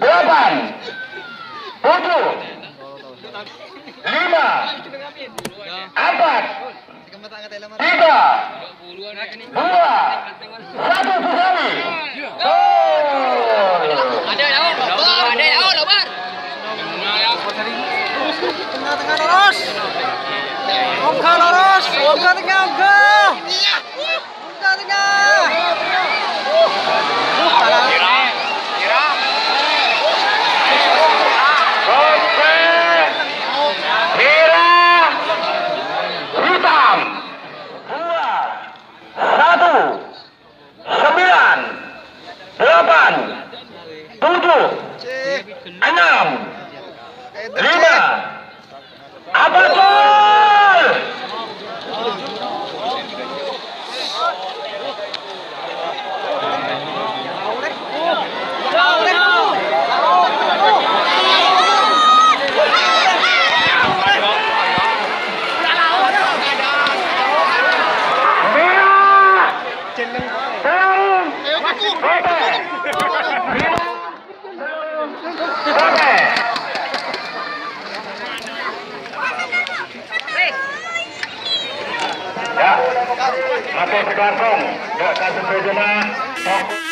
Delapan, tujuh, lima, empat, tiga, dua, satu, sekali. Tengah lurus. Oga lurus. Oga tengah, oga. Oga tengah. Hitam. 2, 1, 9, 8, 7, 6, 5. Apa gol? Ya, masih sekarang, nggak kasih